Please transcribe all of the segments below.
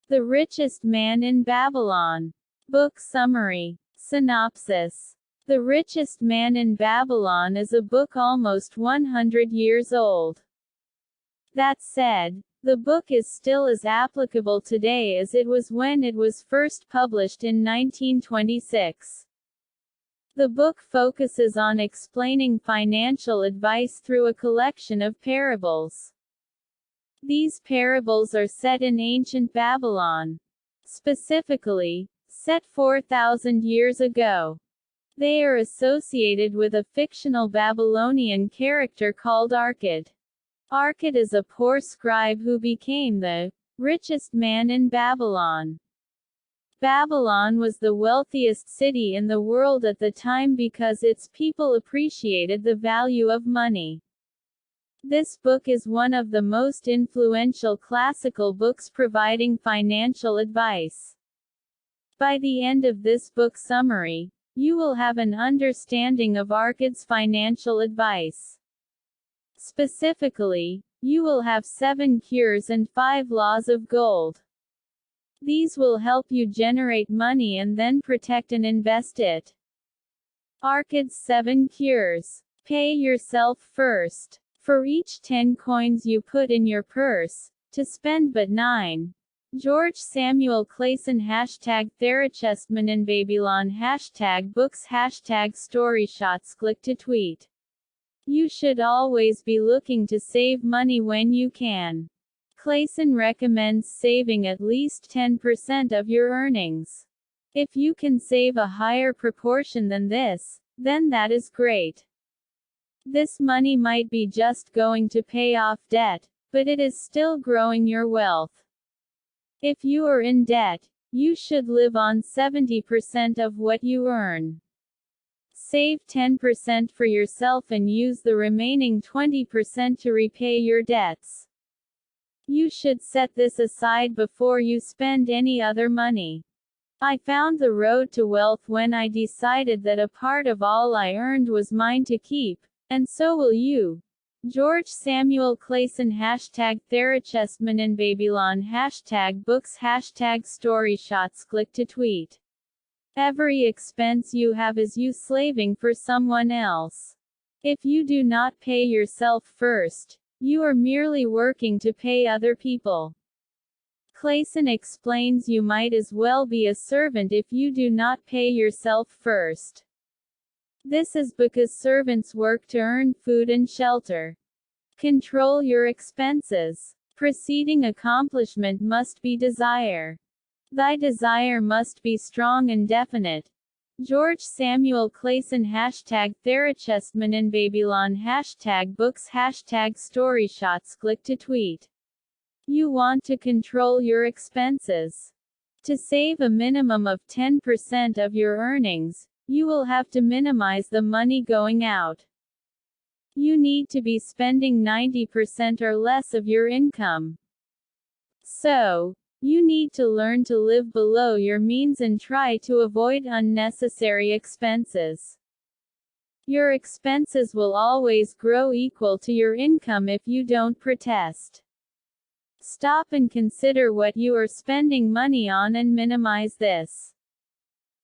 The Richest Man in Babylon. Book summary. Synopsis. The Richest Man in Babylon is a book almost 100 years old. That said, the book is still as applicable today as it was when it was first published in 1926. The book focuses on explaining financial advice through a collection of parables. These parables are set in ancient Babylon. Specifically, set 4,000 years ago. They are associated with a fictional Babylonian character called Arkad. Arkad is a poor scribe who became the richest man in Babylon. Babylon was the wealthiest city in the world at the time because its people appreciated the value of money. This book is one of the most influential classical books providing financial advice. By the end of this book summary, you will have an understanding of Arkad's financial advice. Specifically, you will have 7 cures and 5 laws of gold. These will help you generate money and then protect and invest it. Arkad's 7 cures. Pay yourself first. For each 10 coins you put in your purse, to spend but 9. George Samuel Clayson #TheRichestMan in Babylon #books #storyshots. Click to tweet. You should always be looking to save money when you can. Clayson recommends saving at least 10% of your earnings. If you can save a higher proportion than this, then that is great. This money might be just going to pay off debt, but it is still growing your wealth. If you are in debt, you should live on 70% of what you earn. Save 10% for yourself and use the remaining 20% to repay your debts. You should set this aside before you spend any other money. I found the road to wealth when I decided that a part of all I earned was mine to keep, and so will you. George Samuel Clayson #TheRichestMan in Babylon #books #storyshots. Click to tweet. Every expense you have is you slaving for someone else. If you do not pay yourself first, you are merely working to pay other people. Clayson explains you might as well be a servant if you do not pay yourself first. This is because servants work to earn food and shelter. Control your expenses. Preceding accomplishment must be desire. Thy desire must be strong and definite. George Samuel Clayson #TheRichestMan in Babylon #books #storyshots. Click to tweet. You want to control your expenses. To save a minimum of 10% of your earnings, you will have to minimize the money going out. You need to be spending 90% or less of your income. So, you need to learn to live below your means and try to avoid unnecessary expenses. Your expenses will always grow equal to your income if you don't protest. Stop and consider what you are spending money on and minimize this.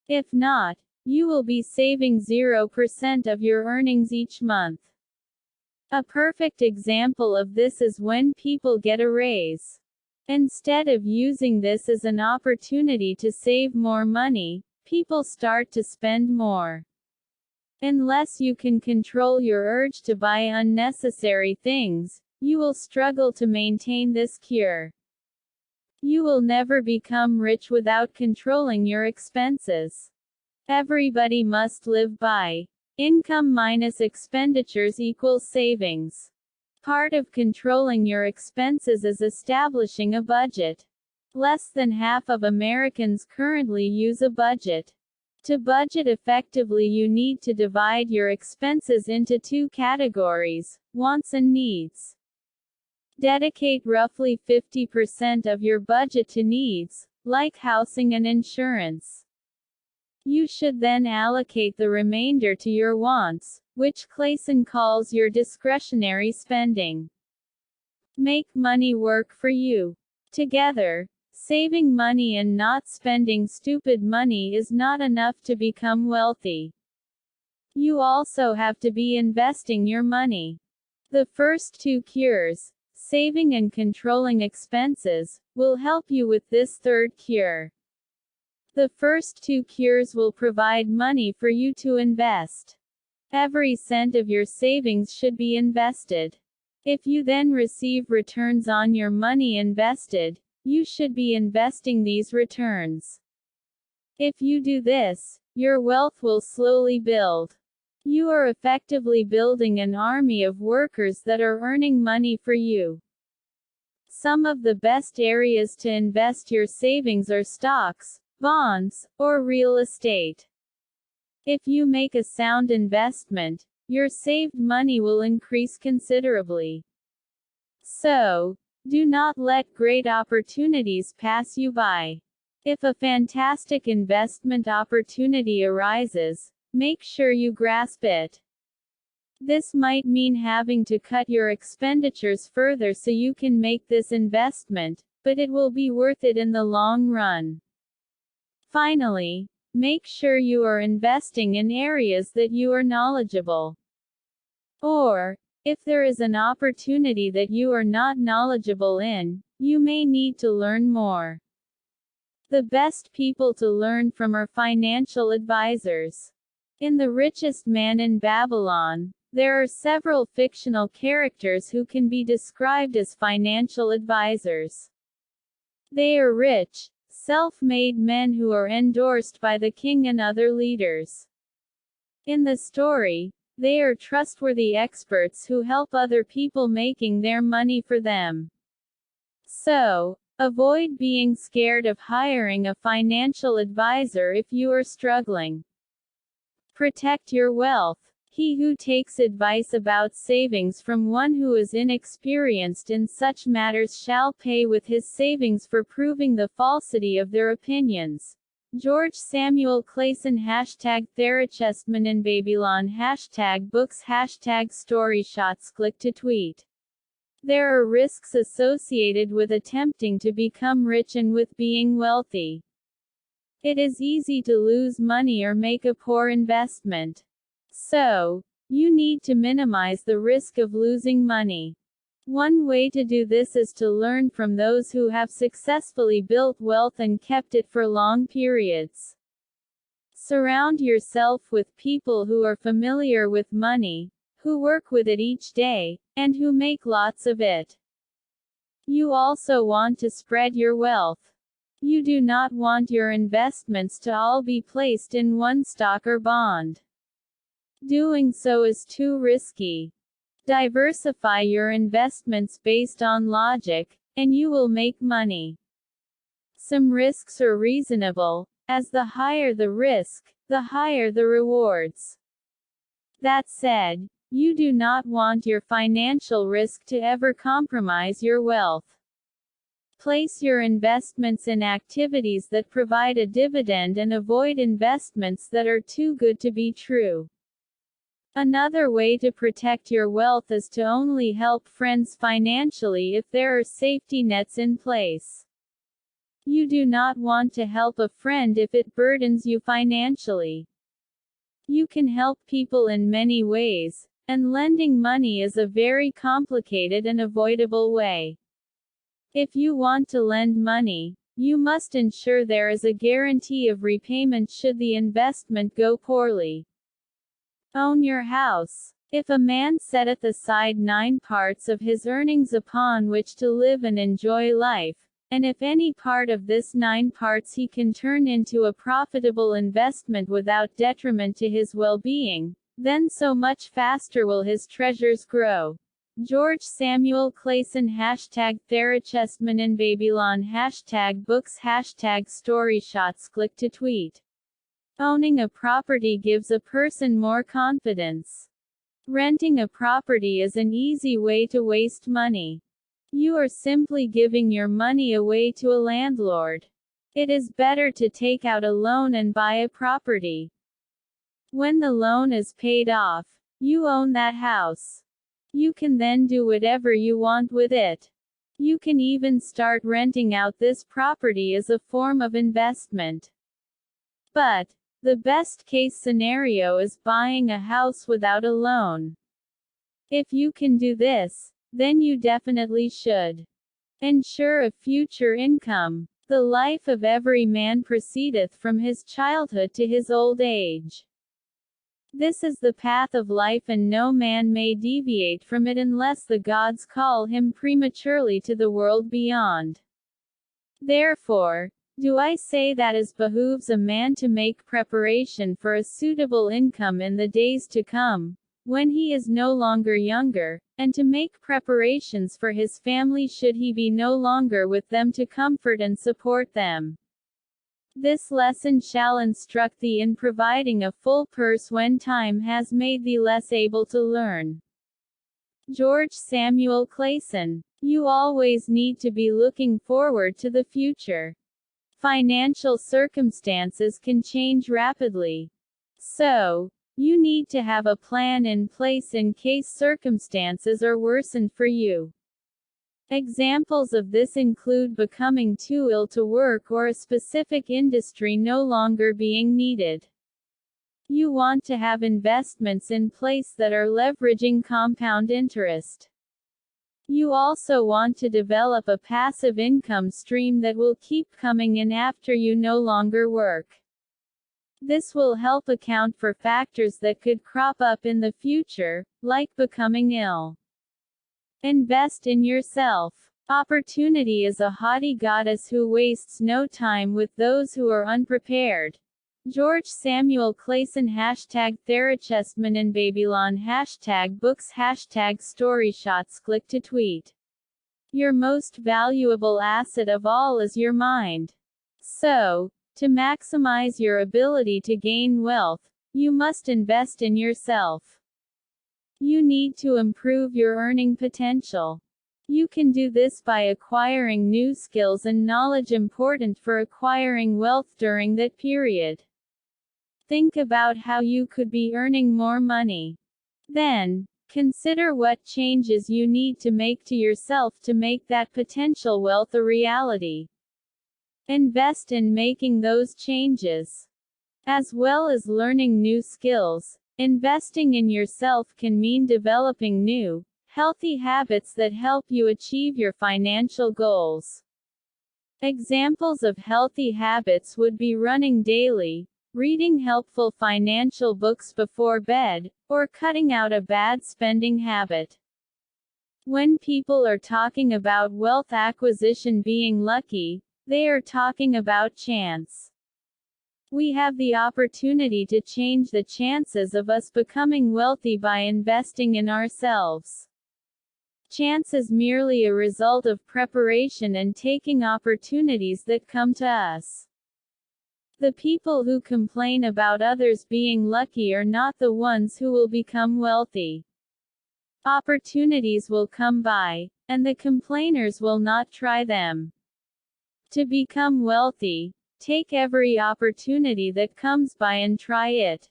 If not, you will be saving 0% of your earnings each month. A perfect example of this is when people get a raise. Instead of using this as an opportunity to save more money, people start to spend more. Unless you can control your urge to buy unnecessary things, you will struggle to maintain this cure. You will never become rich without controlling your expenses. Everybody must live by income minus expenditures equals savings. Part of controlling your expenses is establishing a budget. Less than half of Americans currently use a budget. To budget effectively, you need to divide your expenses into 2 categories, wants and needs. Dedicate roughly 50% of your budget to needs, like housing and insurance. You should then allocate the remainder to your wants, which Clayson calls your discretionary spending. Make money work for you. Together, Saving money and not spending stupid money is not enough to become wealthy. You also have to be investing your money. The first two cures, saving and controlling expenses, will help you with this third cure. The first two cures will provide money for you to invest. Every cent of your savings should be invested. If you then receive returns on your money invested, you should be investing these returns. If you do this, your wealth will slowly build. You are effectively building an army of workers that are earning money for you. Some of the best areas to invest your savings are stocks, bonds, or real estate. If you make a sound investment, your saved money will increase considerably. So, do not let great opportunities pass you by. If a fantastic investment opportunity arises, make sure you grasp it. This might mean having to cut your expenditures further so you can make this investment, but it will be worth it in the long run. Finally, make sure you are investing in areas that you are knowledgeable. Or, if there is an opportunity that you are not knowledgeable in, you may need to learn more. The best people to learn from are financial advisors. In The Richest Man in Babylon, there are several fictional characters who can be described as financial advisors. They are rich, self-made men who are endorsed by the king and other leaders. In the story, they are trustworthy experts who help other people making their money for them. So, avoid being scared of hiring a financial advisor if you are struggling. Protect your wealth. He who takes advice about savings from one who is inexperienced in such matters shall pay with his savings for proving the falsity of their opinions. George Samuel Clayson #TheRichestMan in Babylon #books #storyshots. Click to tweet. There are risks associated with attempting to become rich and with being wealthy. It is easy to lose money or make a poor investment. So, you need to minimize the risk of losing money. One way to do this is to learn from those who have successfully built wealth and kept it for long periods. Surround yourself with people who are familiar with money, who work with it each day, and who make lots of it. You also want to spread your wealth. You do not want your investments to all be placed in one stock or bond. Doing so is too risky. Diversify your investments based on logic, and you will make money. Some risks are reasonable, as the higher the risk, the higher the rewards. That said, you do not want your financial risk to ever compromise your wealth. Place your investments in activities that provide a dividend and avoid investments that are too good to be true. Another way to protect your wealth is to only help friends financially if there are safety nets in place. You do not want to help a friend if it burdens you financially. You can help people in many ways, and lending money is a very complicated and avoidable way. If you want to lend money, you must ensure there is a guarantee of repayment should the investment go poorly. Own your house. If a man setteth aside 9 parts of his earnings upon which to live and enjoy life, and if any part of this 9 parts he can turn into a profitable investment without detriment to his well-being, then so much faster will his treasures grow. George Samuel Clayson #TheRichestMan in Babylon #books #storyshots. Click to tweet. Owning a property gives a person more confidence. Renting a property is an easy way to waste money. You are simply giving your money away to a landlord. It is better to take out a loan and buy a property. When the loan is paid off, you own that house. You can then do whatever you want with it. You can even start renting out this property as a form of investment. But the best case scenario is buying a house without a loan. If you can do this, then you definitely should. Ensure a future income. The life of every man proceedeth from his childhood to his old age. This is the path of life, and no man may deviate from it unless the gods call him prematurely to the world beyond. Therefore, do I say that it behooves a man to make preparation for a suitable income in the days to come, when he is no longer younger, and to make preparations for his family should he be no longer with them to comfort and support them. This lesson shall instruct thee in providing a full purse when time has made thee less able to learn. George Samuel Clayson. You always need to be looking forward to the future. Financial circumstances can change rapidly. So, you need to have a plan in place in case circumstances are worsened for you. Examples of this include becoming too ill to work or a specific industry no longer being needed. You want to have investments in place that are leveraging compound interest. You also want to develop a passive income stream that will keep coming in after you no longer work. This will help account for factors that could crop up in the future, like becoming ill. Invest in yourself. Opportunity is a haughty goddess who wastes no time with those who are unprepared. George Samuel Clayson #Richest in Babylon #books #storyshots. Click to tweet. Your most valuable asset of all is your mind. So, to maximize your ability to gain wealth, you must invest in yourself. You need to improve your earning potential. You can do this by acquiring new skills and knowledge important for acquiring wealth during that period. Think about how you could be earning more money. Then, consider what changes you need to make to yourself to make that potential wealth a reality. Invest in making those changes. As well as learning new skills, investing in yourself can mean developing new, healthy habits that help you achieve your financial goals. Examples of healthy habits would be running daily, reading helpful financial books before bed, or cutting out a bad spending habit. When people are talking about wealth acquisition being lucky, they are talking about chance. We have the opportunity to change the chances of us becoming wealthy by investing in ourselves. Chance is merely a result of preparation and taking opportunities that come to us. The people who complain about others being lucky are not the ones who will become wealthy. Opportunities will come by, and the complainers will not try them. To become wealthy, take every opportunity that comes by and try it.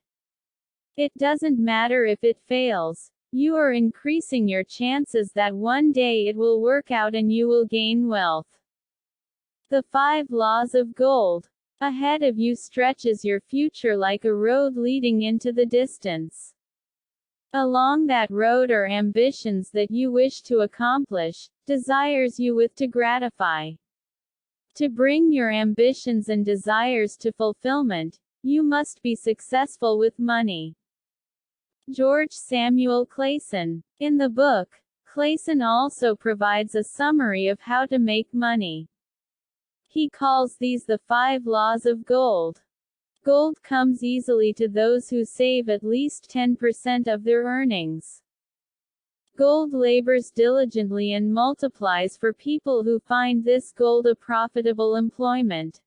It doesn't matter if it fails. You are increasing your chances that one day it will work out and you will gain wealth. The 5 Laws of Gold. Ahead of you stretches your future like a road leading into the distance. Along that road are ambitions that you wish to accomplish, desires you with to gratify. To bring your ambitions and desires to fulfillment, you must be successful with money. George Samuel Clayson. In the book, Clayson also provides a summary of how to make money. He calls these the 5 Laws of Gold. Gold comes easily to those who save at least 10% of their earnings. Gold labors diligently and multiplies for people who find this gold a profitable employment.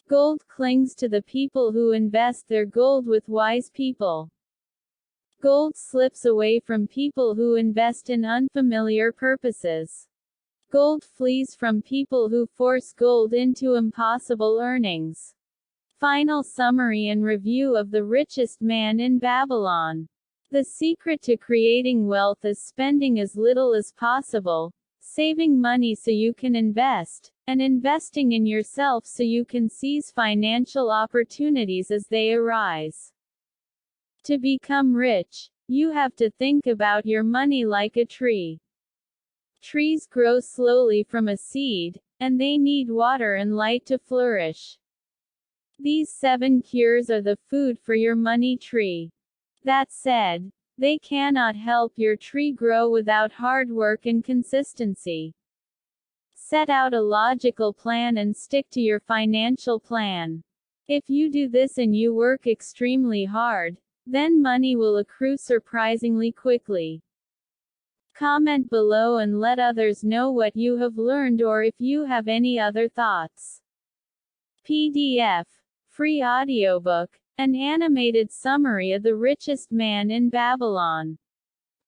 Gold clings to the people who invest their gold with wise people. Gold slips away from people who invest in unfamiliar purposes. Gold flees from people who force gold into impossible earnings. Final summary and review of the richest man in Babylon. The secret to creating wealth is spending as little as possible, saving money so you can invest, and investing in yourself so you can seize financial opportunities as they arise. To become rich, you have to think about your money like a tree. Trees grow slowly from a seed, and they need water and light to flourish. These 7 cures are the food for your money tree. That said, they cannot help your tree grow without hard work and consistency. Set out a logical plan and stick to your financial plan. If you do this and you work extremely hard, then money will accrue surprisingly quickly. Comment below and let others know what you have learned or if you have any other thoughts. PDF, free audiobook, an animated summary of The Richest Man in Babylon.